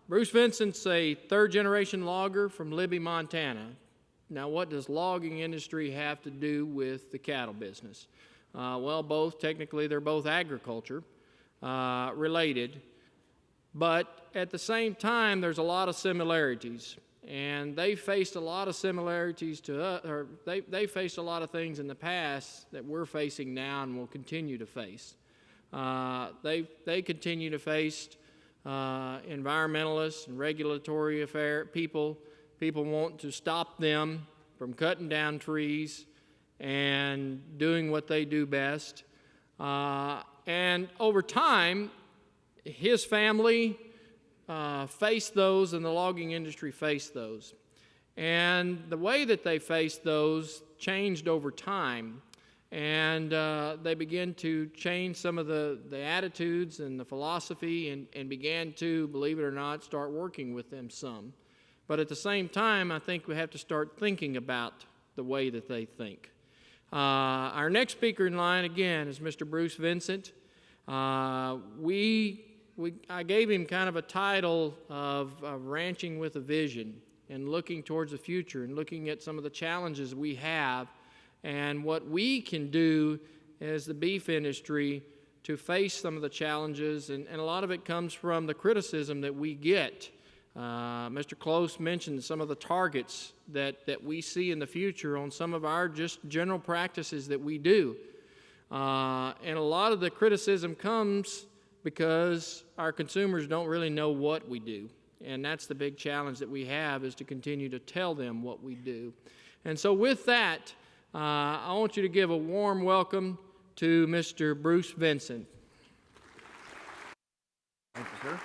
Bruce Vincent's a third-generation logger from Libby, Montana. Now, what does logging industry have to do with the cattle business? Well, both. Technically, they're both agriculture related. But at the same time, there's a lot of similarities. And they faced a lot of similarities to us, or they faced a lot of things in the past that we're facing now and will continue to face. They continue to face environmentalists and regulatory people want to stop them from cutting down trees and doing what they do best. And over time, his family faced those, and the logging industry faced those. And the way that they faced those changed over time. And they began to change some of the attitudes and the philosophy and began to, believe it or not, start working with them some. But at the same time, I think we have to start thinking about the way that they think. Our next speaker in line, again, is Mr. Bruce Vincent. I gave him kind of a title of ranching with a vision and looking towards the future and looking at some of the challenges we have and what we can do as the beef industry to face some of the challenges, and a lot of it comes from the criticism that we get. Mr. Close mentioned some of the targets that we see in the future on some of our just general practices that we do. And a lot of the criticism comes because our consumers don't really know what we do. And that's the big challenge that we have, is to continue to tell them what we do. And so with that, I want you to give a warm welcome to Mr. Bruce Vincent. Thank you, sir.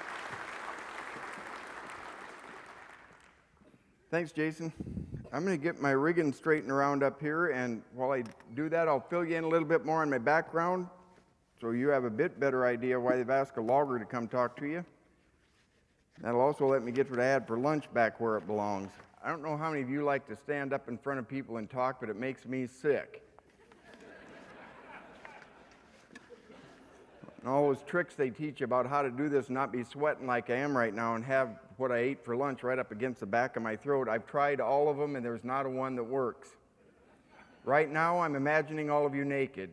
Thanks, Jason. I'm going to get my rigging straightened around up here, and while I do that, I'll fill you in a little bit more on my background so you have a bit better idea why they've asked a logger to come talk to you. That'll also let me get what I had for lunch back where it belongs. I don't know how many of you like to stand up in front of people and talk, but it makes me sick. And all those tricks they teach you about how to do this and not be sweating like I am right now and have what I ate for lunch right up against the back of my throat, I've tried all of them and there's not a one that works. Right now I'm imagining all of you naked.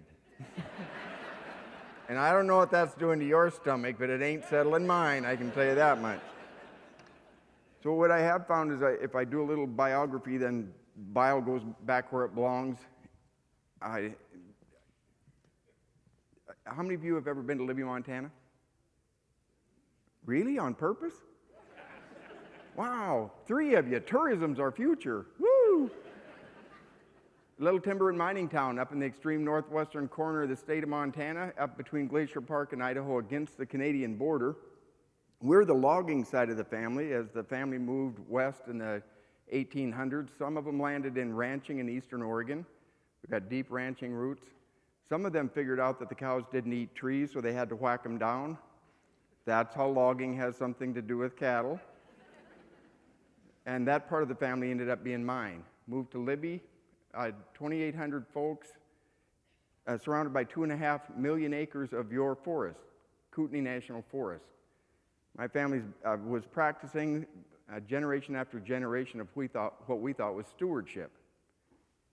And I don't know what that's doing to your stomach, but it ain't settling mine, I can tell you that much. So what I have found is if I do a little biography, then bile goes back where it belongs. How many of you have ever been to Libby, Montana? Really? On purpose? Wow, 3 of you. Tourism's our future. Woo! Little timber and mining town up in the extreme northwestern corner of the state of Montana, up between Glacier Park and Idaho against the Canadian border. We're the logging side of the family. As the family moved west in the 1800s, some of them landed in ranching in eastern Oregon. We've got deep ranching roots. Some of them figured out that the cows didn't eat trees, so they had to whack them down. That's how logging has something to do with cattle. And that part of the family ended up being mine. Moved to Libby, 2,800 folks, surrounded by 2.5 million acres of your forest, Kootenai National Forest. My family was practicing generation after generation of what we thought was stewardship,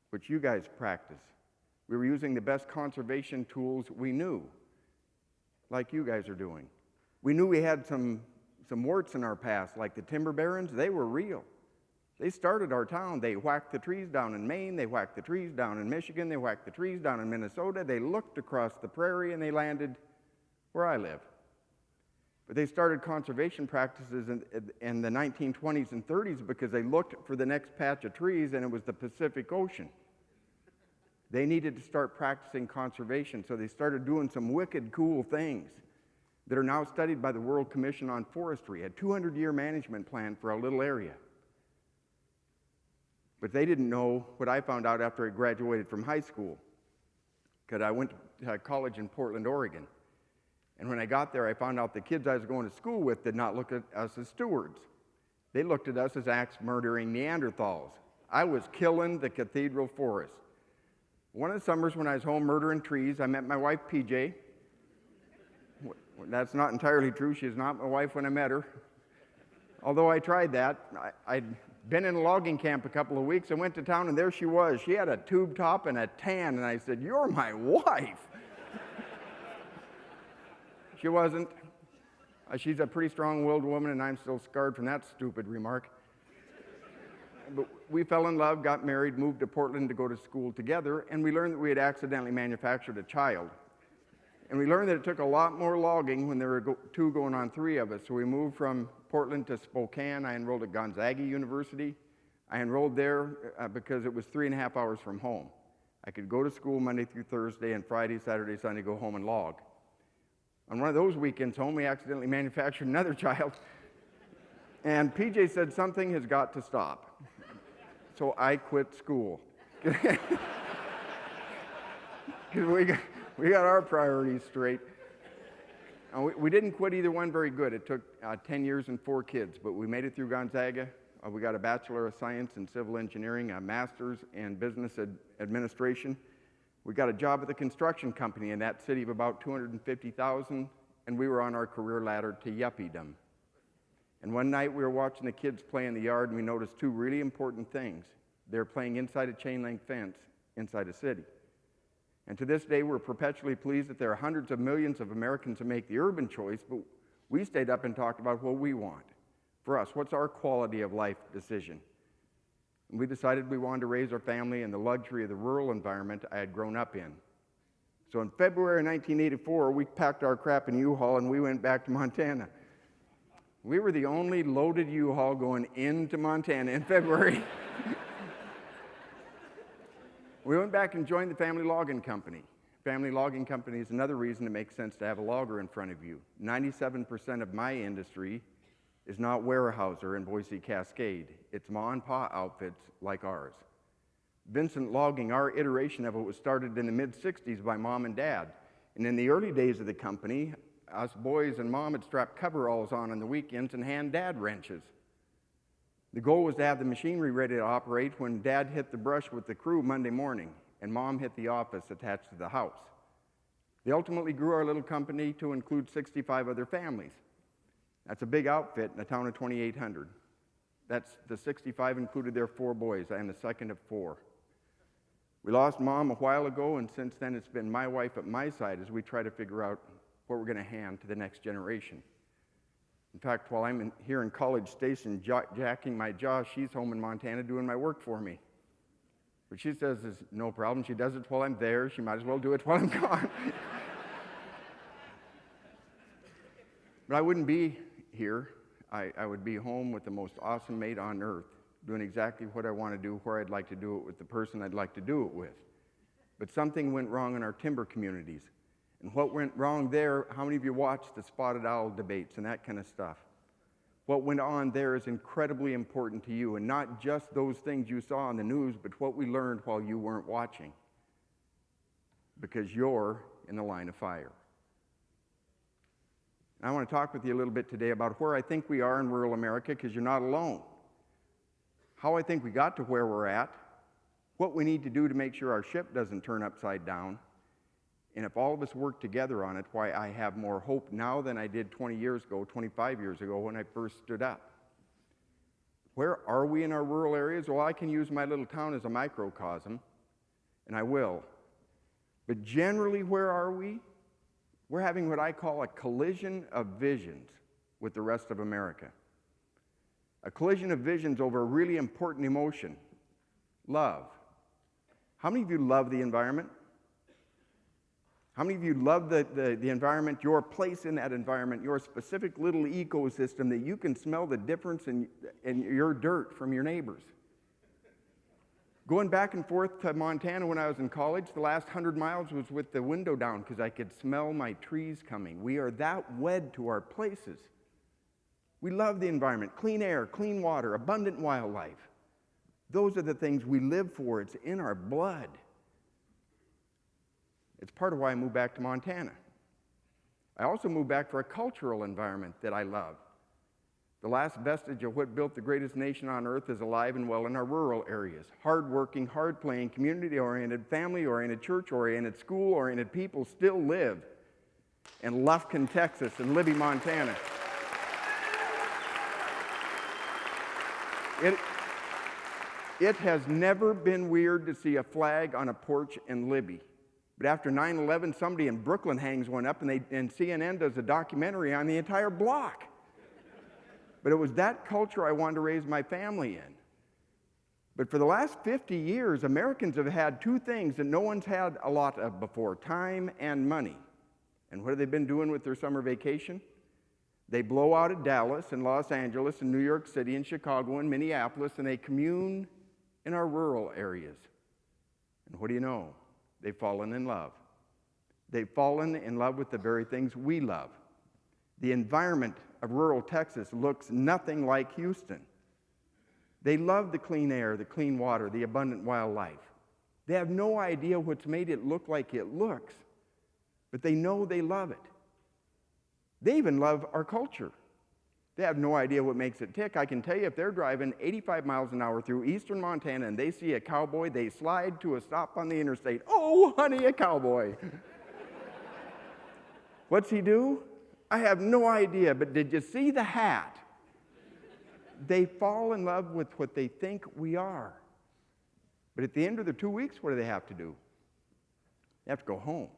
which you guys practice. We were using the best conservation tools we knew, like you guys are doing. We knew we had some warts in our past, like the timber barons. They were real. They started our town. They whacked the trees down in Maine. They whacked the trees down in Michigan. They whacked the trees down in Minnesota. They looked across the prairie, and they landed where I live. But they started conservation practices in the 1920s and 30s because they looked for the next patch of trees, and it was the Pacific Ocean. They needed to start practicing conservation, so they started doing some wicked cool things that are now studied by the World Commission on Forestry, a 200-year management plan for a little area. But they didn't know what I found out after I graduated from high school, because I went to college in Portland, Oregon. And when I got there, I found out the kids I was going to school with did not look at us as stewards. They looked at us as axe-murdering Neanderthals. I was killing the cathedral forest. One of the summers when I was home murdering trees, I met my wife, PJ. That's not entirely true. She is not my wife when I met her. Although I tried that, I'd been in a logging camp a couple of weeks. I went to town, and there she was. She had a tube top and a tan, and I said, "You're my wife." She wasn't. She's a pretty strong-willed woman, and I'm still scarred from that stupid remark. But we fell in love, got married, moved to Portland to go to school together, and we learned that we had accidentally manufactured a child. And we learned that it took a lot more logging when there were two going on three of us. So we moved from Portland to Spokane. I enrolled at Gonzaga University. I enrolled there because it was 3.5 hours from home. I could go to school Monday through Thursday, and Friday, Saturday, Sunday, go home and log. On one of those weekends home, we accidentally manufactured another child. And PJ said, "Something has got to stop." So I quit school. Because we got our priorities straight. We didn't quit either one very good. It took 10 years and 4 kids, but we made it through Gonzaga. We got a Bachelor of Science in Civil Engineering, a Master's in Business Administration. We got a job at the construction company in that city of about 250,000, and we were on our career ladder to yuppiedom. And one night we were watching the kids play in the yard, and we noticed 2 really important things. They're playing inside a chain-link fence inside a city. And to this day, we're perpetually pleased that there are hundreds of millions of Americans who make the urban choice, but we stayed up and talked about what we want. For us, what's our quality of life decision? And we decided we wanted to raise our family in the luxury of the rural environment I had grown up in. So in February 1984, we packed our crap in U-Haul and we went back to Montana. We were the only loaded U-Haul going into Montana in February. We went back and joined the family logging company. Family logging company is another reason it makes sense to have a logger in front of you. 97% of my industry is not Weyerhaeuser in Boise Cascade. It's ma and pa outfits like ours. Vincent Logging, our iteration of it, was started in the mid-'60s by mom and dad. And in the early days of the company, us boys and mom would strap coveralls on the weekends and hand dad wrenches. The goal was to have the machinery ready to operate when dad hit the brush with the crew Monday morning and mom hit the office attached to the house. They ultimately grew our little company to include 65 other families. That's a big outfit in a town of 2,800. The 65 included their 4 boys. I am the second of 4. We lost mom a while ago, and since then it's been my wife at my side as we try to figure out what we're going to hand to the next generation. In fact, while I'm here in College Station jacking my jaw, she's home in Montana doing my work for me. But she says it's no problem. She does it while I'm there. She might as well do it while I'm gone. But I wouldn't be here. I would be home with the most awesome mate on earth, doing exactly what I want to do, where I'd like to do it, with the person I'd like to do it with. But something went wrong in our timber communities. And what went wrong there, how many of you watched the spotted owl debates and that kind of stuff? What went on there is incredibly important to you, and not just those things you saw on the news, but what we learned while you weren't watching. Because you're in the line of fire. And I want to talk with you a little bit today about where I think we are in rural America, because you're not alone. How I think we got to where we're at, what we need to do to make sure our ship doesn't turn upside down, and if all of us work together on it, why I have more hope now than I did 20 years ago, 25 years ago when I first stood up. Where are we in our rural areas? Well, I can use my little town as a microcosm, and I will. But generally, where are we? We're having what I call a collision of visions with the rest of America. A collision of visions over a really important emotion, love. How many of you love the environment? How many of you love the environment, your place in that environment, your specific little ecosystem that you can smell the difference in your dirt from your neighbors? Going back and forth to Montana when I was in college, the last 100 miles was with the window down because I could smell my trees coming. We are that wed to our places. We love the environment, clean air, clean water, abundant wildlife. Those are the things we live for. It's in our blood. It's part of why I moved back to Montana. I also moved back for a cultural environment that I love. The last vestige of what built the greatest nation on earth is alive and well in our rural areas. Hard-working, hard-playing, community-oriented, family-oriented, church-oriented, school-oriented people still live in Lufkin, Texas, and Libby, Montana. It has never been weird to see a flag on a porch in Libby. But after 9/11, somebody in Brooklyn hangs one up, and CNN does a documentary on the entire block. But it was that culture I wanted to raise my family in. But for the last 50 years, Americans have had two things that no one's had a lot of before: time and money. And what have they been doing with their summer vacation? They blow out at Dallas and Los Angeles and New York City and Chicago and Minneapolis, and they commune in our rural areas. And what do you know? They've fallen in love. They've fallen in love with the very things we love. The environment of rural Texas looks nothing like Houston. They love the clean air, the clean water, the abundant wildlife. They have no idea what's made it look like it looks, but they know they love it. They even love our culture. They have no idea what makes it tick. I can tell you, if they're driving 85 miles an hour through eastern Montana and they see a cowboy, they slide to a stop on the interstate. Oh, honey, a cowboy. What's he do? I have no idea, but did you see the hat? They fall in love with what they think we are. But at the end of the 2 weeks, what do they have to do? They have to go home.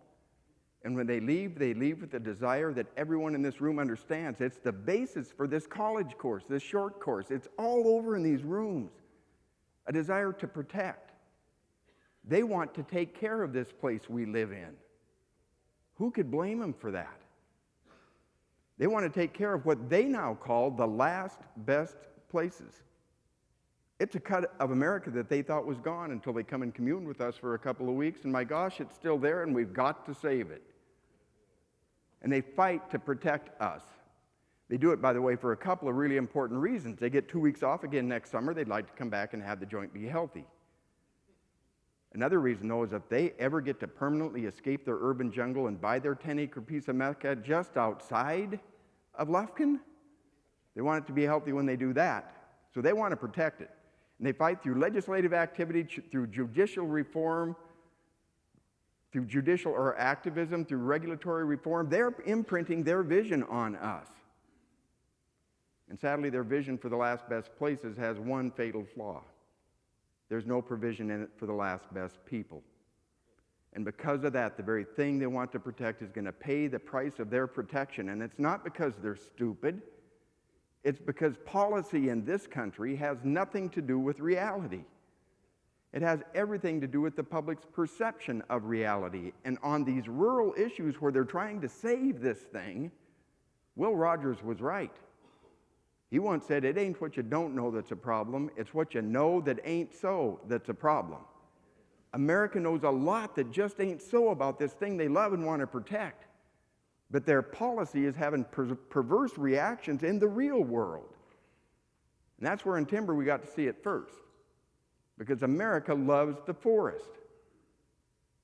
And when they leave with the desire that everyone in this room understands. It's the basis for this college course, this short course. It's all over in these rooms. A desire to protect. They want to take care of this place we live in. Who could blame them for that? They want to take care of what they now call the last best places. It's a cut of America that they thought was gone until they come and commune with us for a couple of weeks, and my gosh, it's still there, and we've got to save it. And they fight to protect us. They do it, by the way, for a couple of really important reasons. They get 2 weeks off again next summer. They'd like to come back and have the joint be healthy. Another reason, though, is if they ever get to permanently escape their urban jungle and buy their 10-acre piece of Mecca just outside of Lufkin, they want it to be healthy when they do that. So they want to protect it. And they fight through legislative activity, through judicial reform, through judicial or activism, through regulatory reform. They're imprinting their vision on us. And sadly, their vision for the last best places has one fatal flaw. There's no provision in it for the last best people. And because of that, the very thing they want to protect is going to pay the price of their protection. And it's not because they're stupid. It's because policy in this country has nothing to do with reality. It has everything to do with the public's perception of reality. And on these rural issues where they're trying to save this thing, Will Rogers was right. He once said, it ain't what you don't know that's a problem, it's what you know that ain't so that's a problem. America knows a lot that just ain't so about this thing they love and want to protect. But their policy is having perverse reactions in the real world. And that's where in timber we got to see it first. Because America loves the forest.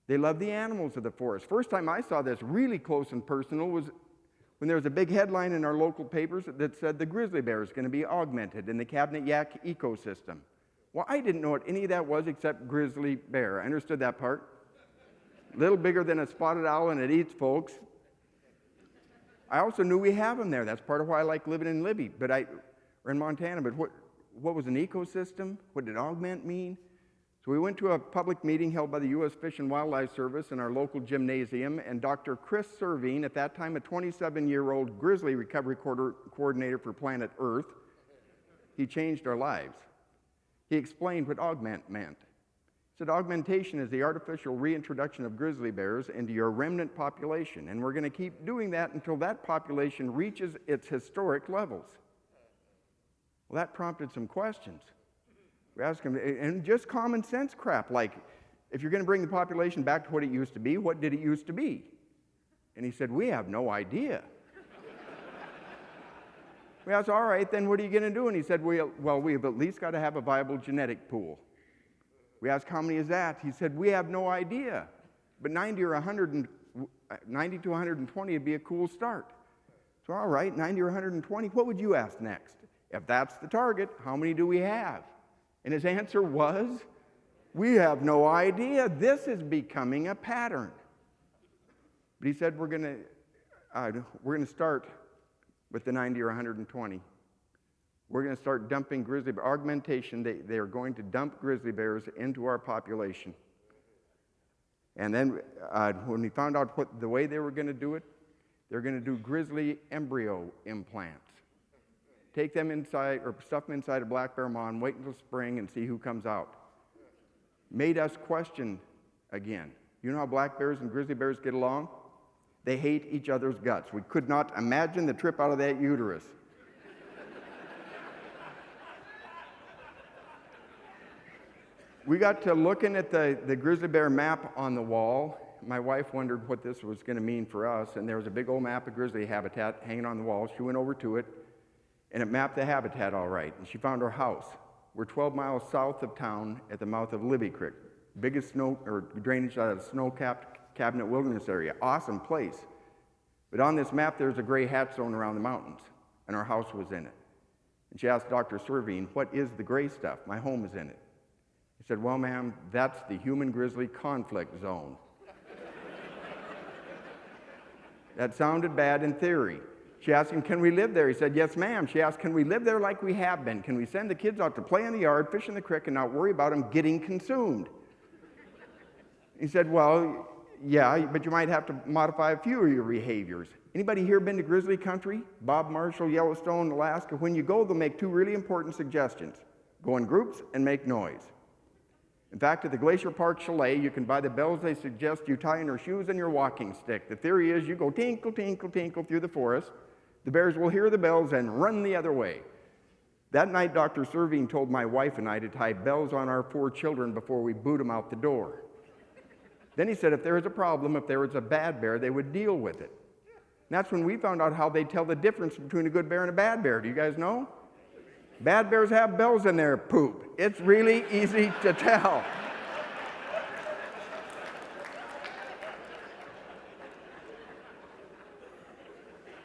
They love the animals of the forest. First time I saw this really close and personal was when there was a big headline in our local papers that said the grizzly bear is going to be augmented in the Cabinet Yaak ecosystem. Well, I didn't know what any of that was except grizzly bear. I understood that part. A little bigger than a spotted owl, and it eats folks. I also knew we have them there. That's part of why I like living in Libby, or in Montana. But what was an ecosystem? What did augment mean? So we went to a public meeting held by the U.S. Fish and Wildlife Service in our local gymnasium, and Dr. Chris Servine, at that time a 27-year-old grizzly recovery coordinator for Planet Earth, he changed our lives. He explained what augment meant. He said, augmentation is the artificial reintroduction of grizzly bears into your remnant population, and we're going to keep doing that until that population reaches its historic levels. Well, that prompted some questions. We asked him, and just common sense crap, like, if you're going to bring the population back to what it used to be, what did it used to be? And he said, we have no idea. We asked, all right, then what are you going to do? And he said, well, we've at least got to have a viable genetic pool. We asked, how many is that? He said, we have no idea, but 90 to 120 would be a cool start. So, all right, 90 or 120, what would you ask next? If that's the target, how many do we have? And his answer was, we have no idea. This is becoming a pattern. But he said, we're going to start with the 90 or 120. We're we're going to start dumping grizzly bear augmentation. They are going to dump grizzly bears into our population. And then when we found out the way they were going to do it, they're going to do grizzly embryo implants. Take them inside, or stuff them inside a black bear mom, wait until spring and see who comes out. Made us question again. You know how black bears and grizzly bears get along? They hate each other's guts. We could not imagine the trip out of that uterus. We got to looking at the grizzly bear map on the wall. My wife wondered what this was going to mean for us, and there was a big old map of grizzly habitat hanging on the wall. She went over to it, and it mapped the habitat all right, and she found our house. We're 12 miles south of town at the mouth of Libby Creek, biggest drainage out of the snow-capped Cabinet Wilderness area. Awesome place. But on this map, there's a gray hat zone around the mountains, and our house was in it. And she asked Dr. Servine, what is the gray stuff? My home is in it. He said, well, ma'am, that's the human-grizzly conflict zone. That sounded bad in theory. She asked him, can we live there? He said, yes, ma'am. She asked, can we live there like we have been? Can we send the kids out to play in the yard, fish in the creek, and not worry about them getting consumed? He said, well, yeah, but you might have to modify a few of your behaviors. Anybody here been to grizzly country? Bob Marshall, Yellowstone, Alaska? When you go, they'll make two really important suggestions. Go in groups and make noise. In fact, at the Glacier Park Chalet, you can buy the bells they suggest you tie in your shoes and your walking stick. The theory is you go tinkle, tinkle, tinkle through the forest. The bears will hear the bells and run the other way. That night, Dr. Servine told my wife and I to tie bells on our 4 children before we boot them out the door. Then he said if there was a problem, if there was a bad bear, they would deal with it. And that's when we found out how they tell the difference between a good bear and a bad bear. Do you guys know? Bad bears have bells in their poop. It's really easy to tell.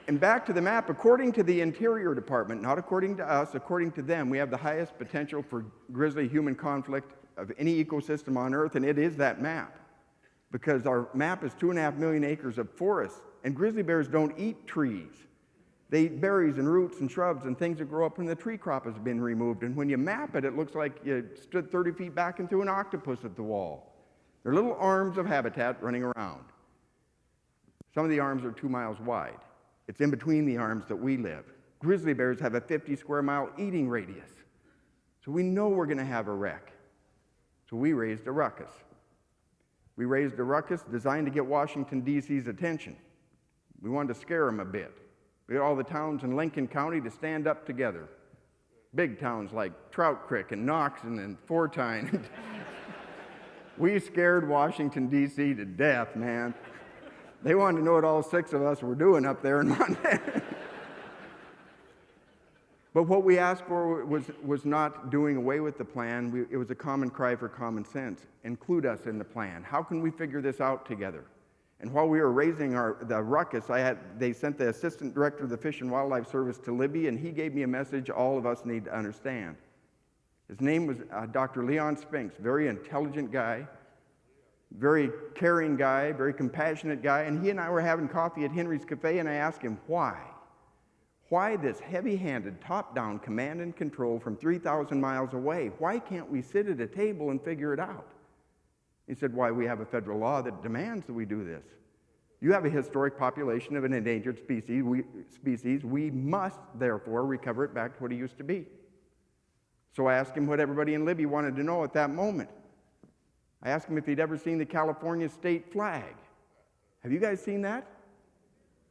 And back to the map, according to the Interior Department, not according to us, according to them, we have the highest potential for grizzly-human conflict of any ecosystem on Earth, and it is that map. Because our map is 2.5 million acres of forest, and grizzly bears don't eat trees. They eat berries and roots and shrubs and things that grow up when the tree crop has been removed. And when you map it, it looks like you stood 30 feet back and threw an octopus at the wall. They're little arms of habitat running around. Some of the arms are 2 miles wide. It's in between the arms that we live. Grizzly bears have a 50 square mile eating radius. So we know we're going to have a wreck. So we raised a ruckus. We raised a ruckus designed to get Washington, D.C.'s attention. We wanted to scare them a bit. We got all the towns in Lincoln County to stand up together. Big towns like Trout Creek and Knoxon and Fortine. We scared Washington, D.C. to death, man. They wanted to know what all 6 of us were doing up there in Montana. But what we asked for was not doing away with the plan. It was a common cry for common sense. Include us in the plan. How can we figure this out together? And while we were raising the ruckus, they sent the assistant director of the Fish and Wildlife Service to Libby, and he gave me a message all of us need to understand. His name was Dr. Leon Spinks, very intelligent guy, very caring guy, very compassionate guy, and he and I were having coffee at Henry's Cafe, and I asked him why. Why this heavy-handed, top-down command and control from 3,000 miles away? Why can't we sit at a table and figure it out? He said, why, we have a federal law that demands that we do this. You have a historic population of an endangered species. We must, therefore, recover it back to what it used to be. So I asked him what everybody in Libby wanted to know at that moment. I asked him if he'd ever seen the California state flag. Have you guys seen that?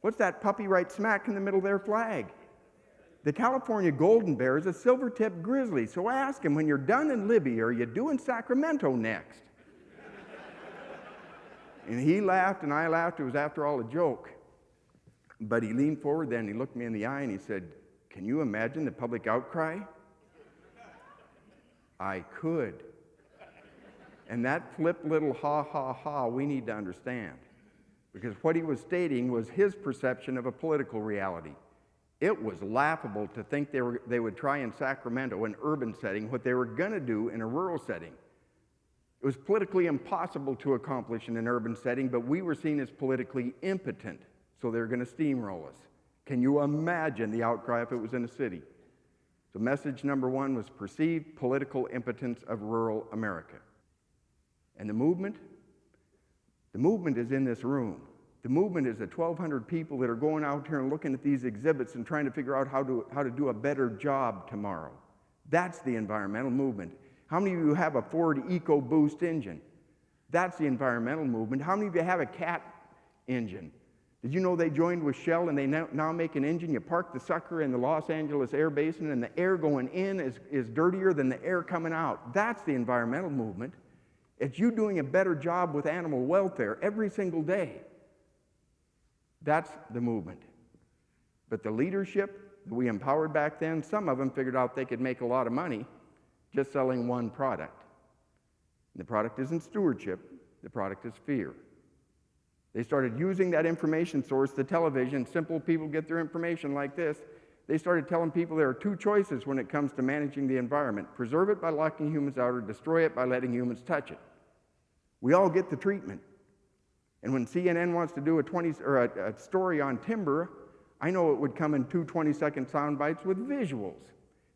What's that puppy right smack in the middle of their flag? The California golden bear is a silver-tipped grizzly. So I asked him, when you're done in Libby, are you doing Sacramento next? And he laughed and I laughed. It was, after all, a joke. But he leaned forward then, he looked me in the eye and he said, can you imagine the public outcry? I could. And that flip little ha, ha, ha, we need to understand. Because what he was stating was his perception of a political reality. It was laughable to think they would try in Sacramento, an urban setting, what they were going to do in a rural setting. It was politically impossible to accomplish in an urban setting, but we were seen as politically impotent, so they were going to steamroll us. Can you imagine the outcry if it was in a city? So message number one was perceived political impotence of rural America. And the movement is in this room. The movement is the 1,200 people that are going out here and looking at these exhibits and trying to figure out how to do a better job tomorrow. That's the environmental movement. How many of you have a Ford EcoBoost engine? That's the environmental movement. How many of you have a Cat engine? Did you know they joined with Shell and they now make an engine? You park the sucker in the Los Angeles air basin and the air going in is dirtier than the air coming out. That's the environmental movement. It's you doing a better job with animal welfare every single day. That's the movement. But the leadership that we empowered back then, some of them figured out they could make a lot of money just selling one product. And the product isn't stewardship, the product is fear. They started using that information source, the television. Simple people get their information like this. They started telling people there are two choices when it comes to managing the environment. Preserve it by locking humans out or destroy it by letting humans touch it. We all get the treatment. And when CNN wants to do a story on timber, I know it would come in 2 20-second sound bites with visuals.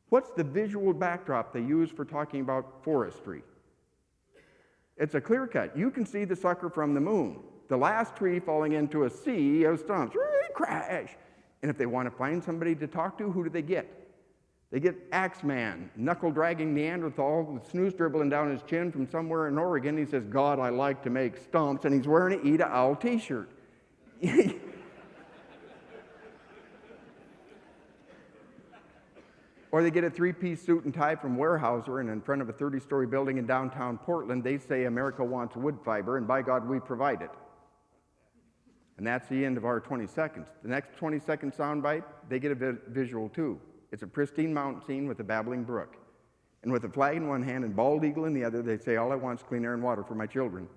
What's the visual backdrop they use for talking about forestry? It's a clear cut. You can see the sucker from the moon. The last tree falling into a sea of stumps. Crash! And if they want to find somebody to talk to, who do they get? They get Axeman, knuckle-dragging Neanderthal with snooze dribbling down his chin from somewhere in Oregon. He says, God, I like to make stumps, and he's wearing an Eat a Owl t-shirt. Or they get a 3-piece suit and tie from Weyerhaeuser, and in front of a 30-story building in downtown Portland, they say America wants wood fiber, and by God, we provide it. And that's the end of our 20 seconds. The next 20-second soundbite, they get a visual too. It's a pristine mountain scene with a babbling brook. And with a flag in one hand and bald eagle in the other, they say, all I want is clean air and water for my children.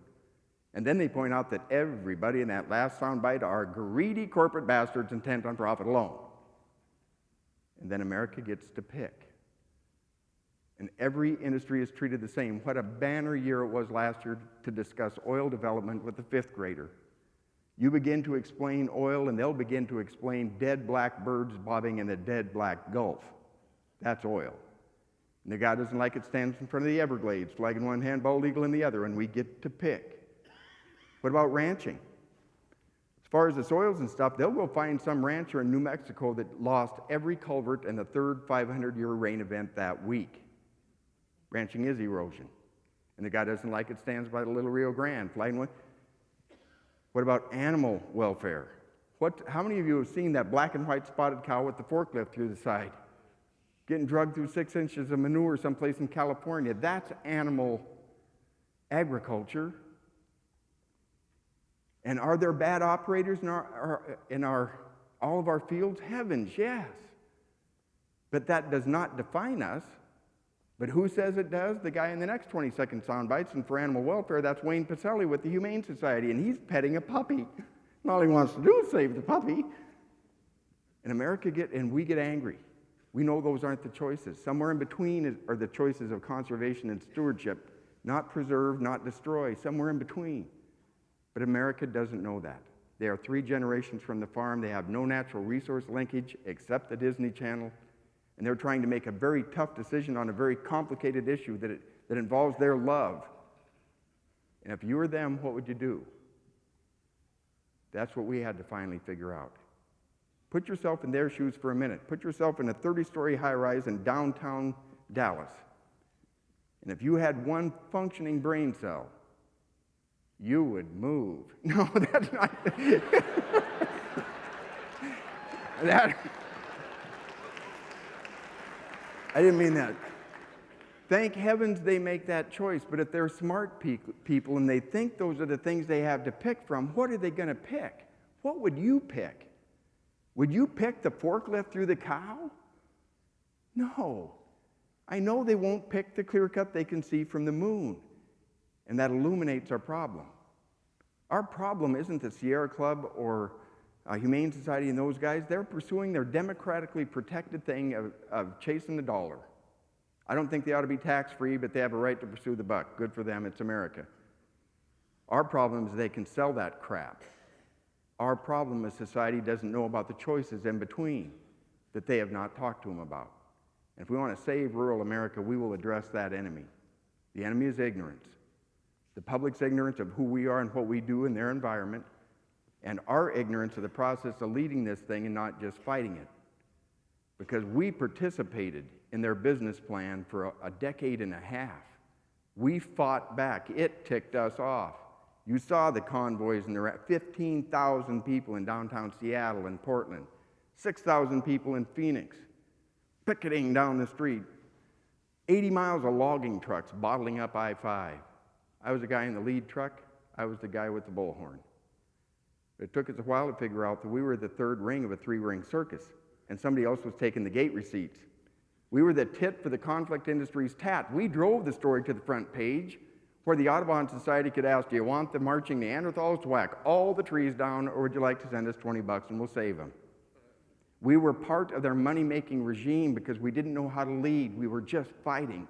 And then they point out that everybody in that last soundbite are greedy corporate bastards intent on profit alone. And then America gets to pick. And every industry is treated the same. What a banner year it was last year to discuss oil development with the 5th grader. You begin to explain oil, and they'll begin to explain dead black birds bobbing in the dead black Gulf. That's oil. And the guy doesn't like it, stands in front of the Everglades, flag in one hand, bald eagle in the other, and we get to pick. What about ranching? As far as the soils and stuff, they'll go find some rancher in New Mexico that lost every culvert in the 3rd 500-year rain event that week. Ranching is erosion. And the guy doesn't like it, stands by the Little Rio Grande, flag in one. What about animal welfare? How many of you have seen that black and white spotted cow with the forklift through the side? Getting drugged through 6 inches of manure someplace in California. That's animal agriculture. And are there bad operators in all of our fields? Heavens, yes. But that does not define us. But who says it does? The guy in the next 20-second sound bites. And for animal welfare, that's Wayne Pacelli with the Humane Society. And he's petting a puppy. And all he wants to do is save the puppy. And we get angry. We know those aren't the choices. Somewhere in between are the choices of conservation and stewardship. Not preserve, not destroy. Somewhere in between. But America doesn't know that. They are 3 generations from the farm. They have no natural resource linkage except the Disney Channel. And they're trying to make a very tough decision on a very complicated issue that involves their love. And if you were them, what would you do? That's what we had to finally figure out. Put yourself in their shoes for a minute. Put yourself in a 30-story high-rise in downtown Dallas. And if you had one functioning brain cell, you would move. No, that's not. I didn't mean that. Thank heavens they make that choice, but if they're smart people and they think those are the things they have to pick from, what are they going to pick? What would you pick? Would you pick the forklift through the cow? No. I know they won't pick the clear cut they can see from the moon, and that illuminates our problem. Our problem isn't the Sierra Club or Humane Society and those guys. They're pursuing their democratically protected thing of chasing the dollar. I don't think they ought to be tax-free, but they have a right to pursue the buck. Good for them, it's America. Our problem is they can sell that crap. Our problem is society doesn't know about the choices in between that they have not talked to them about. And if we want to save rural America, we will address that enemy. The enemy is ignorance. The public's ignorance of who we are and what we do in their environment, and our ignorance of the process of leading this thing and not just fighting it. Because we participated in their business plan for a decade and a half. We fought back. It ticked us off. You saw the convoys, and there were 15,000 people in downtown Seattle and Portland, 6,000 people in Phoenix, picketing down the street, 80 miles of logging trucks bottling up I-5. I was the guy in the lead truck. I was the guy with the bullhorn. It took us a while to figure out that we were the third ring of a three-ring circus, and somebody else was taking the gate receipts. We were the tit for the conflict industry's tat. We drove the story to the front page, where the Audubon Society could ask, do you want the marching Neanderthals to whack all the trees down, or would you like to send us 20 bucks and we'll save them? We were part of their money-making regime because we didn't know how to lead. We were just fighting.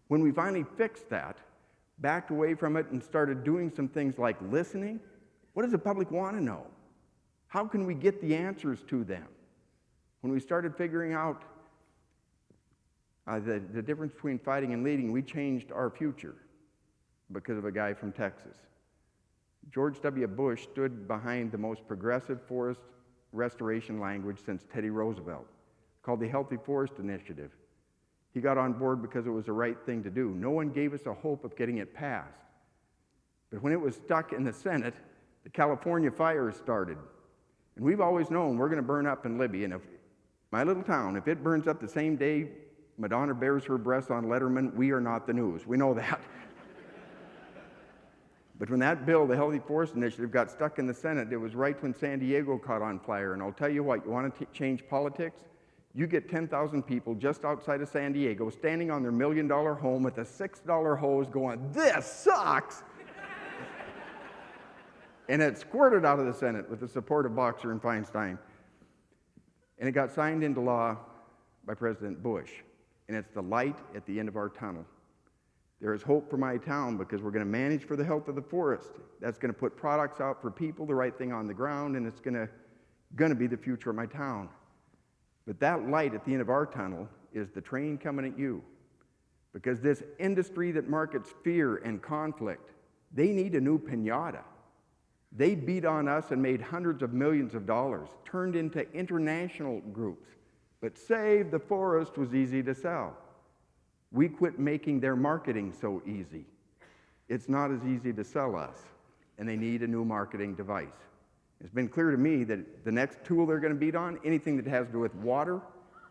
When we finally fixed that, backed away from it and started doing some things like listening, what does the public want to know? How can we get the answers to them? When we started figuring out the difference between fighting and leading, we changed our future because of a guy from Texas. George W. Bush stood behind the most progressive forest restoration language since Teddy Roosevelt, called the Healthy Forest Initiative. He got on board because it was the right thing to do. No one gave us a hope of getting it passed. But when it was stuck in the Senate, the California fires started. And we've always known we're going to burn up in Libby. And if my little town, if it burns up the same day Madonna bears her breasts on Letterman, we are not the news. We know that. But when that bill, the Healthy Forest Initiative, got stuck in the Senate, it was right when San Diego caught on fire. And I'll tell you what, you want to change politics? You get 10,000 people just outside of San Diego standing on their $1 million home with a $6 hose going, this sucks! And it squirted out of the Senate with the support of Boxer and Feinstein. And it got signed into law by President Bush. And it's the light at the end of our tunnel. There is hope for my town because we're going to manage for the health of the forest. That's going to put products out for people, the right thing on the ground, and it's going to be the future of my town. But that light at the end of our tunnel is the train coming at you. Because this industry that markets fear and conflict, they need a new piñata. They beat on us and made hundreds of millions of dollars, turned into international groups. But Save the Forest was easy to sell. We quit making their marketing so easy. It's not as easy to sell us, and they need a new marketing device. It's been clear to me that the next tool they're going to beat on, anything that has to do with water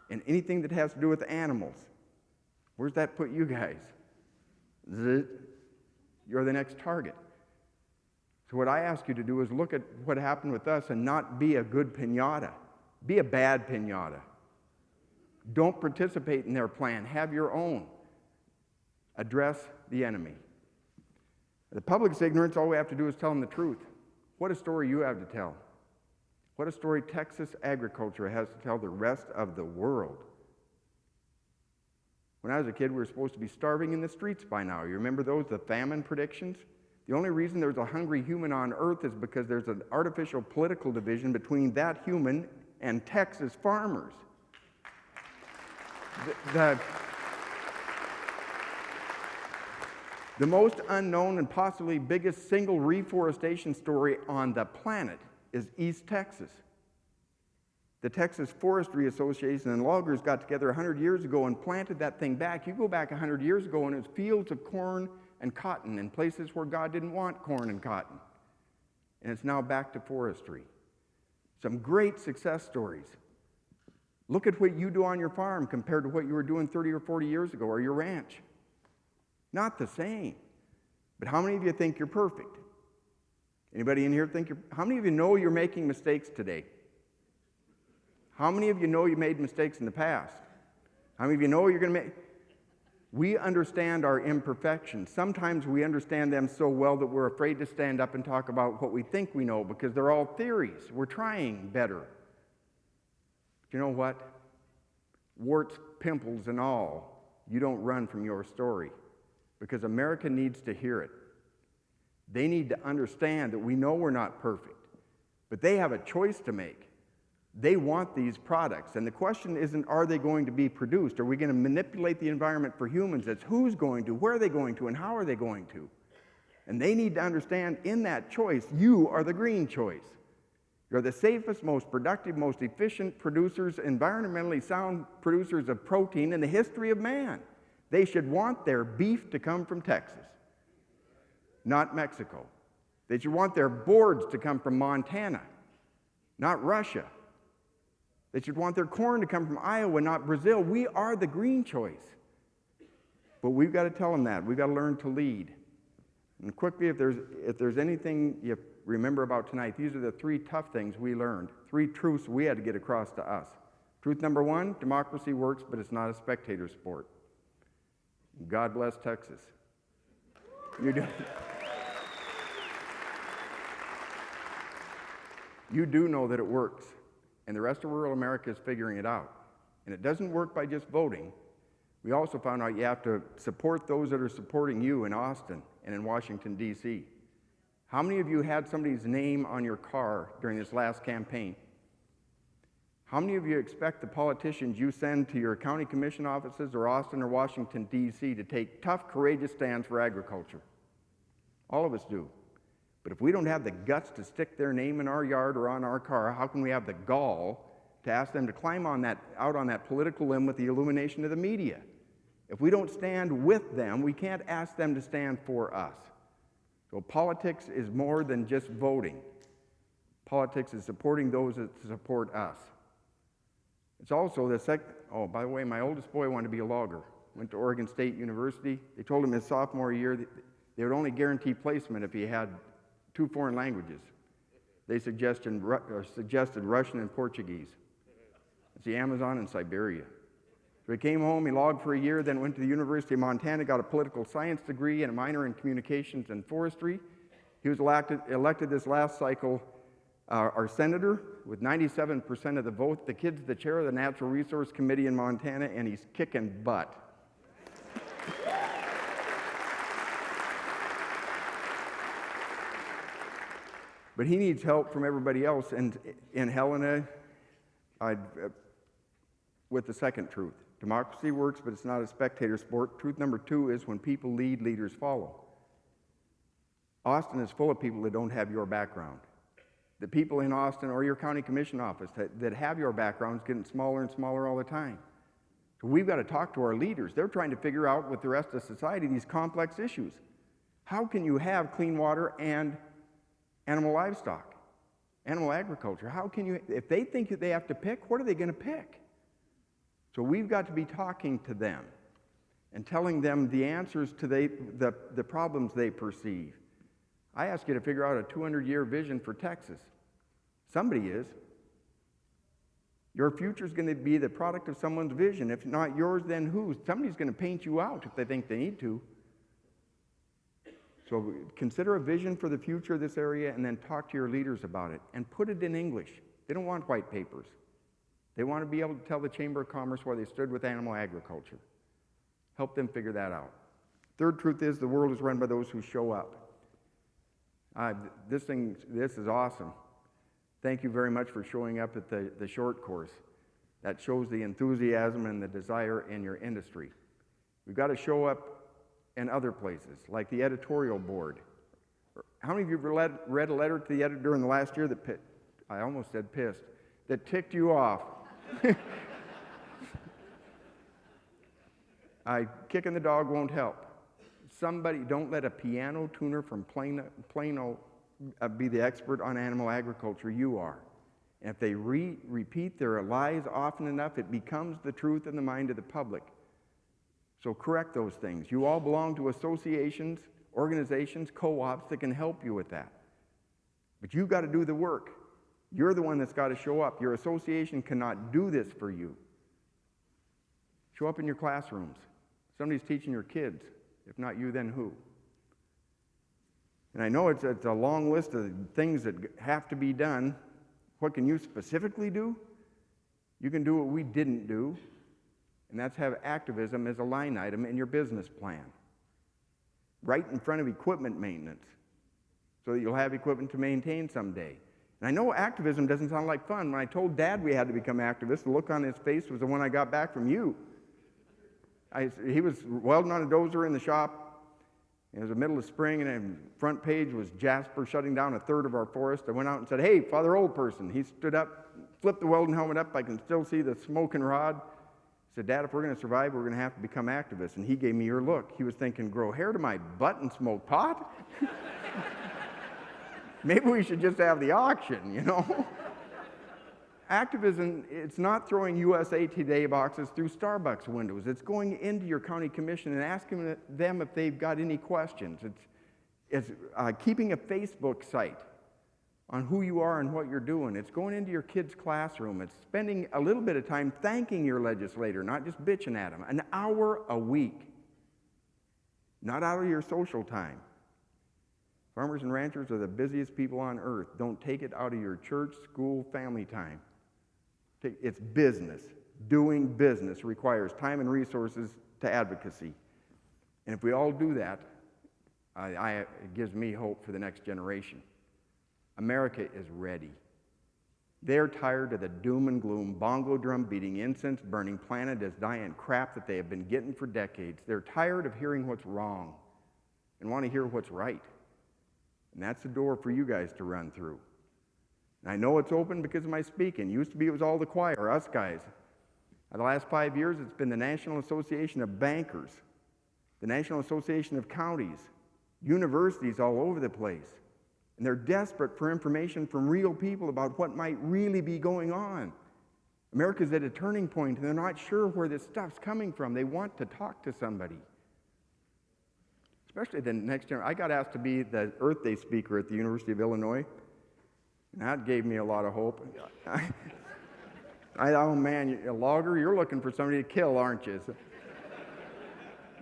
and anything that has to do with animals. Where's that put you guys? You're the next target. So what I ask you to do is look at what happened with us and not be a good piñata. Be a bad piñata. Don't participate in their plan. Have your own. Address the enemy. The public's ignorance, all we have to do is tell them the truth. What a story you have to tell. What a story Texas agriculture has to tell the rest of the world. When I was a kid, we were supposed to be starving in the streets by now. You remember those, the famine predictions? The only reason there's a hungry human on earth is because there's an artificial political division between that human and Texas farmers. The most unknown and possibly biggest single reforestation story on the planet is East Texas. The Texas Forestry Association and loggers got together 100 years ago and planted that thing back. You go back 100 years ago and it was fields of corn and cotton in places where God didn't want corn and cotton. And it's now back to forestry. Some great success stories. Look at what you do on your farm compared to what you were doing 30 or 40 years ago, or your ranch. Not the same. But how many of you think you're perfect? Anybody in here think how many of you know you're making mistakes today? How many of you know you made mistakes in the past? How many of you know you're going to make... We understand our imperfections. Sometimes we understand them so well that we're afraid to stand up and talk about what we think we know because they're all theories. We're trying better. You know what? Warts, pimples, and all, you don't run from your story because America needs to hear it. They need to understand that we know we're not perfect, but they have a choice to make. They want these products. And the question isn't, are they going to be produced? Are we going to manipulate the environment for humans? It's who's going to, where are they going to, and how are they going to? And they need to understand in that choice, you are the green choice. You're the safest, most productive, most efficient producers, environmentally sound producers of protein in the history of man. They should want their beef to come from Texas, not Mexico. They should want their boards to come from Montana, not Russia. They should want their corn to come from Iowa, not Brazil. We are the green choice. But we've got to tell them that. We've got to learn to lead. And quickly, if there's anything you remember about tonight, these are the 3 tough things we learned, 3 truths we had to get across to us. Truth number 1, democracy works, but it's not a spectator sport. God bless Texas. You do know that it works, and the rest of rural America is figuring it out. And it doesn't work by just voting. We also found out you have to support those that are supporting you in Austin and in Washington, D.C. How many of you had somebody's name on your car during this last campaign? How many of you expect the politicians you send to your county commission offices or Austin or Washington, D.C. to take tough, courageous stands for agriculture? All of us do. But if we don't have the guts to stick their name in our yard or on our car, how can we have the gall to ask them to climb out on that political limb with the illumination of the media? If we don't stand with them, we can't ask them to stand for us. So politics is more than just voting. Politics is supporting those that support us. It's also oh, by the way, my oldest boy wanted to be a logger. Went to Oregon State University. They told him his sophomore year that they would only guarantee placement if he had 2 foreign languages. They suggested Russian and Portuguese. It's the Amazon and Siberia. So he came home, he logged for a year, then went to the University of Montana, got a political science degree and a minor in communications and forestry. He was elected this last cycle our senator with 97% of the vote. The kid's the chair of the Natural Resource Committee in Montana, and he's kicking butt. But he needs help from everybody else. And in Helena, with the second truth. Democracy works, but it's not a spectator sport. Truth number 2 is when people lead, leaders follow. Austin is full of people that don't have your background. The people in Austin or your county commission office that have your background is getting smaller and smaller all the time. So we've got to talk to our leaders. They're trying to figure out with the rest of society these complex issues. How can you have clean water and animal livestock, animal agriculture? How can you, if they think that they have to pick, what are they going to pick? So we've got to be talking to them and telling them the answers to the problems they perceive. I ask you to figure out a 200-year vision for Texas. Somebody is. Your future is going to be the product of someone's vision. If not yours, then whose? Somebody's going to paint you out if they think they need to. So consider a vision for the future of this area and then talk to your leaders about it and put it in English. They don't want white papers. They want to be able to tell the Chamber of Commerce why they stood with animal agriculture. Help them figure that out. Third truth is the world is run by those who show up. This is awesome. Thank you very much for showing up at the short course. That shows the enthusiasm and the desire in your industry. We've got to show up in other places, like the editorial board. How many of you have read a letter to the editor in the last year that I almost said pissed, that ticked you off? Kicking the dog won't help. Somebody, don't let a piano tuner from Plano be the expert on animal agriculture. You are. And if they repeat their lies often enough, it becomes the truth in the mind of the public. So correct those things. You all belong to associations, organizations, co-ops that can help you with that. But you've got to do the work. You're the one that's got to show up. Your association cannot do this for you. Show up in your classrooms. Somebody's teaching your kids. If not you, then who? And I know it's a long list of things that have to be done. What can you specifically do? You can do what we didn't do, and that's have activism as a line item in your business plan. Right in front of equipment maintenance, so that you'll have equipment to maintain someday. And I know activism doesn't sound like fun. When I told Dad we had to become activists, the look on his face was the one I got back from you. He was welding on a dozer in the shop. It was the middle of spring, and the front page was Jasper shutting down a third of our forest. I went out and said, "Hey, Father Old Person." He stood up, flipped the welding helmet up. I can still see the smoking rod. He said, "Dad, if we're going to survive, we're going to have to become activists." And he gave me your look. He was thinking, grow hair to my butt and smoke pot? Maybe we should just have the auction, you know? Activism, it's not throwing USA Today boxes through Starbucks windows. It's going into your county commission and asking them if they've got any questions. It's keeping a Facebook site on who you are and what you're doing. It's going into your kid's classroom. It's spending a little bit of time thanking your legislator, not just bitching at them. An hour a week, not out of your social time. Farmers and ranchers are the busiest people on earth. Don't take it out of your church, school, family time. It's business. Doing business requires time and resources to advocacy. And if we all do that, it gives me hope for the next generation. America is ready. They're tired of the doom and gloom, bongo drum beating, incense burning, planet is dying crap that they have been getting for decades. They're tired of hearing what's wrong and want to hear what's right. And that's the door for you guys to run through. And I know it's open because of my speaking. Used to be it was all the choir, us guys. The last 5 years, it's been the National Association of Bankers, the National Association of Counties, universities all over the place. And they're desperate for information from real people about what might really be going on. America's at a turning point, and they're not sure where this stuff's coming from. They want to talk to somebody. Especially the next generation. I got asked to be the Earth Day speaker at the University of Illinois, and that gave me a lot of hope. I thought, oh man, a logger, you're looking for somebody to kill, aren't you?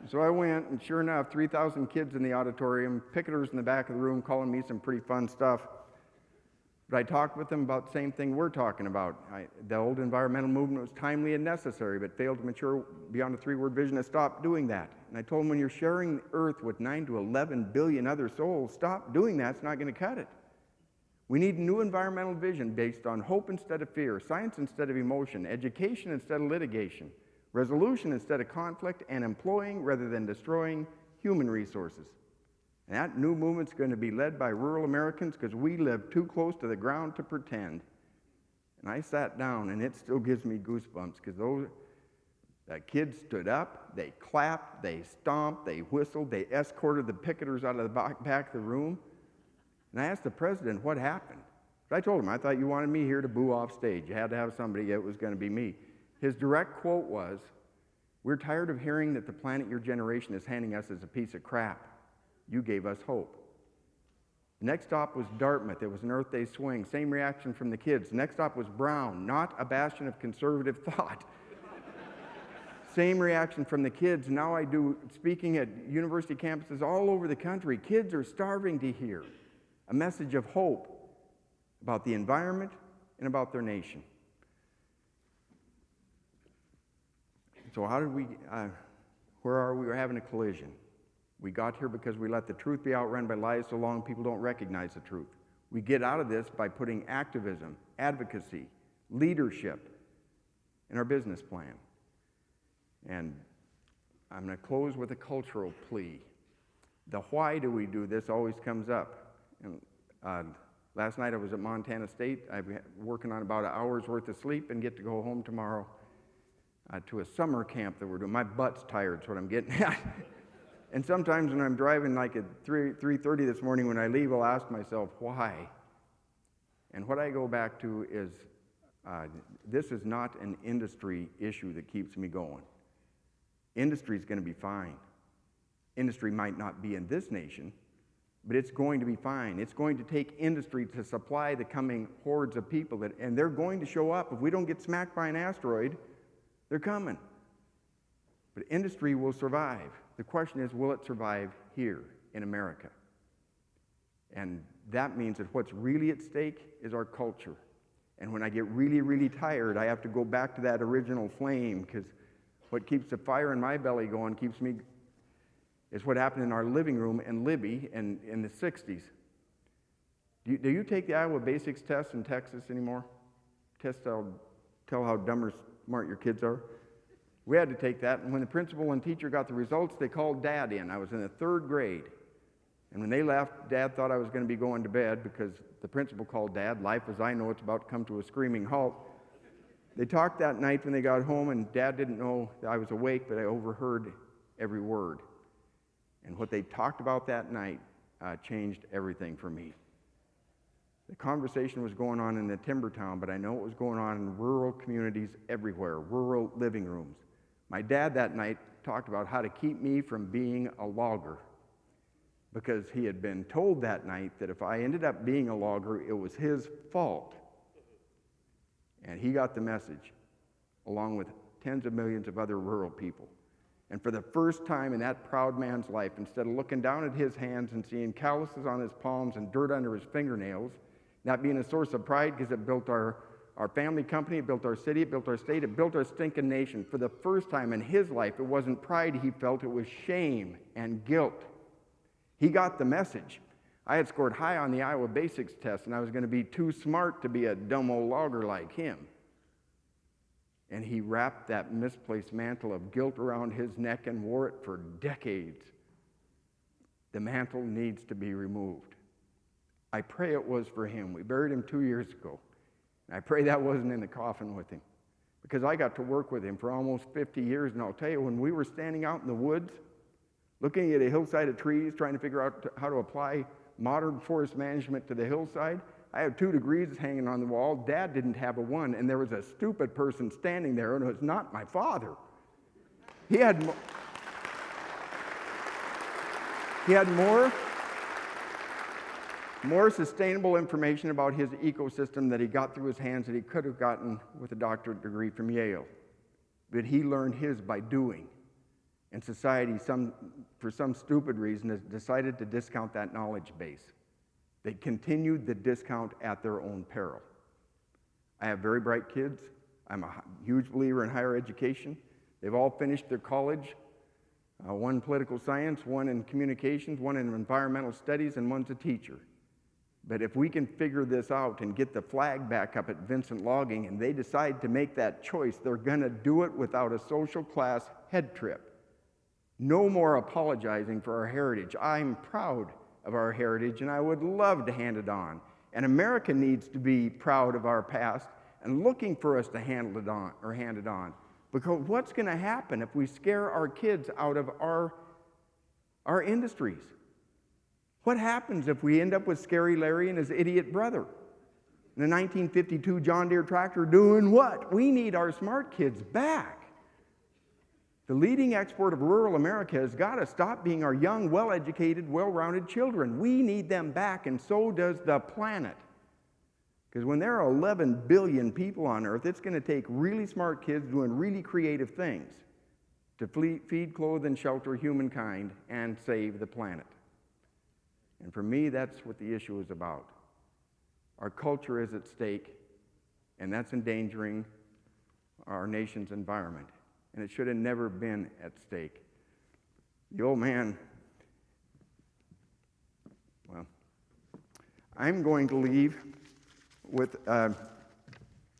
So I went, and sure enough, 3,000 kids in the auditorium, picketers in the back of the room calling me some pretty fun stuff. But I talked with them about the same thing we're talking about. The old environmental movement was timely and necessary, but failed to mature beyond a 3-word vision to stop doing that. And I told them, when you're sharing the earth with 9 to 11 billion other souls, stop doing that. It's not going to cut it. We need a new environmental vision based on hope instead of fear, science instead of emotion, education instead of litigation, resolution instead of conflict, and employing rather than destroying human resources. And that new movement's going to be led by rural Americans because we live too close to the ground to pretend. And I sat down, and it still gives me goosebumps because the kids stood up, they clapped, they stomped, they whistled, they escorted the picketers out of the back of the room. And I asked the president what happened. But I told him, I thought you wanted me here to boo off stage. You had to have somebody, it was going to be me. His direct quote was, "We're tired of hearing that the planet your generation is handing us is a piece of crap. You gave us hope." The next stop was Dartmouth. It was an Earth Day swing. Same reaction from the kids. The next stop was Brown, not a bastion of conservative thought. Same reaction from the kids. Now I do speaking at university campuses all over the country. Kids are starving to hear a message of hope about the environment and about their nation. So how did we, where are we? We're having a collision. We got here because we let the truth be outrun by lies so long people don't recognize the truth. We get out of this by putting activism, advocacy, leadership in our business plan. And I'm going to close with a cultural plea. The why do we do this always comes up. And, last night I was at Montana State. I'm working on about an hour's worth of sleep and get to go home tomorrow to a summer camp that we're doing. My butt's tired, is what I'm getting at. And sometimes when I'm driving, like at 3:30 this morning when I leave, I'll ask myself, why? And what I go back to is, this is not an industry issue that keeps me going. Industry is going to be fine. Industry might not be in this nation, but it's going to be fine. It's going to take industry to supply the coming hordes of people, and they're going to show up. If we don't get smacked by an asteroid, they're coming. But industry will survive. The question is, will it survive here in America? And that means that what's really at stake is our culture. And when I get really, really tired, I have to go back to that original flame, because what keeps the fire in my belly going keeps me, is what happened in our living room in Libby in the 60s. Do you take the Iowa Basics test in Texas anymore? Test tell how dumb or smart your kids are? We had to take that, and when the principal and teacher got the results, they called Dad in. I was in the 3rd grade. And when they left, Dad thought I was going to be going to bed because the principal called Dad. Life as I know it's about to come to a screaming halt. They talked that night when they got home, and Dad didn't know that I was awake, but I overheard every word. And what they talked about that night changed everything for me. The conversation was going on in the timber town, but I know it was going on in rural communities everywhere, rural living rooms. My dad that night talked about how to keep me from being a logger, because he had been told that night that if I ended up being a logger, it was his fault. And he got the message, along with tens of millions of other rural people. And for the first time in that proud man's life, instead of looking down at his hands and seeing calluses on his palms and dirt under his fingernails, not being a source of pride because it built our family company, it built our city, it built our state, it built our stinking nation. For the first time in his life, it wasn't pride he felt, it was shame and guilt. He got the message. I had scored high on the Iowa Basics test, and I was going to be too smart to be a dumb old logger like him. And he wrapped that misplaced mantle of guilt around his neck and wore it for decades. The mantle needs to be removed. I pray it was for him. We buried him 2 years ago. And I pray that wasn't in the coffin with him, because I got to work with him for almost 50 years. And I'll tell you, when we were standing out in the woods, looking at a hillside of trees, trying to figure out how to apply modern forest management to the hillside, I had 2 degrees hanging on the wall. Dad didn't have a 1, and there was a stupid person standing there, and it was not my father. He had more sustainable information about his ecosystem that he got through his hands that he could have gotten with a doctorate degree from Yale. But he learned his by doing. And society, for some stupid reason, has decided to discount that knowledge base. They continued the discount at their own peril. I have very bright kids. I'm a huge believer in higher education. They've all finished their college. One in political science, one in communications, one in environmental studies, and one's a teacher. But if we can figure this out and get the flag back up at Vincent Logging, and they decide to make that choice, they're going to do it without a social class head trip. No more apologizing for our heritage. I'm proud of our heritage, and I would love to hand it on. And America needs to be proud of our past and looking for us to hand it on. Because what's going to happen if we scare our kids out of our industries? What happens if we end up with Scary Larry and his idiot brother in a 1952 John Deere tractor doing what? We need our smart kids back. The leading export of rural America has got to stop being our young, well-educated, well-rounded children. We need them back, and so does the planet. Because when there are 11 billion people on Earth, it's going to take really smart kids doing really creative things to feed, clothe, and shelter humankind and save the planet. And for me, that's what the issue is about. Our culture is at stake, and that's endangering our nation's environment. And it should have never been at stake. The old man, well, I'm going to leave with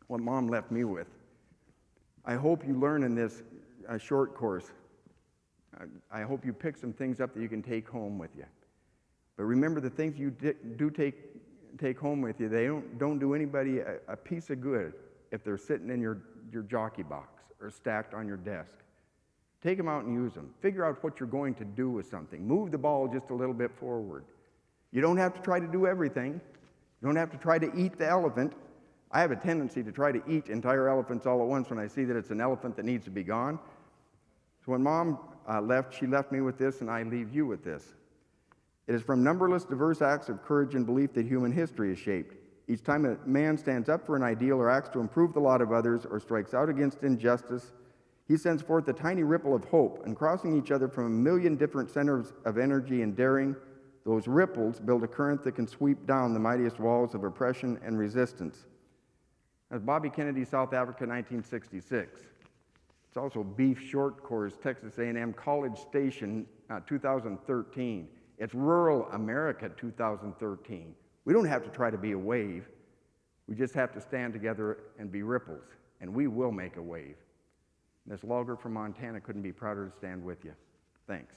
what Mom left me with. I hope you learn in this short course. I hope you pick some things up that you can take home with you. But remember, the things you do take home with you, they don't do anybody a piece of good if they're sitting in your jockey box or stacked on your desk. Take them out and use them. Figure out what you're going to do with something. Move the ball just a little bit forward. You don't have to try to do everything. You don't have to try to eat the elephant. I have a tendency to try to eat entire elephants all at once when I see that it's an elephant that needs to be gone. So when Mom left, she left me with this, and I leave you with this. It is from numberless diverse acts of courage and belief that human history is shaped. Each time a man stands up for an ideal or acts to improve the lot of others or strikes out against injustice, he sends forth a tiny ripple of hope, and crossing each other from a million different centers of energy and daring, those ripples build a current that can sweep down the mightiest walls of oppression and resistance. That's Bobby Kennedy, South Africa, 1966. It's also Beef Short Course, Texas A&M College Station, 2013. It's Rural America, 2013. We don't have to try to be a wave. We just have to stand together and be ripples, and we will make a wave. This logger from Montana couldn't be prouder to stand with you. Thanks.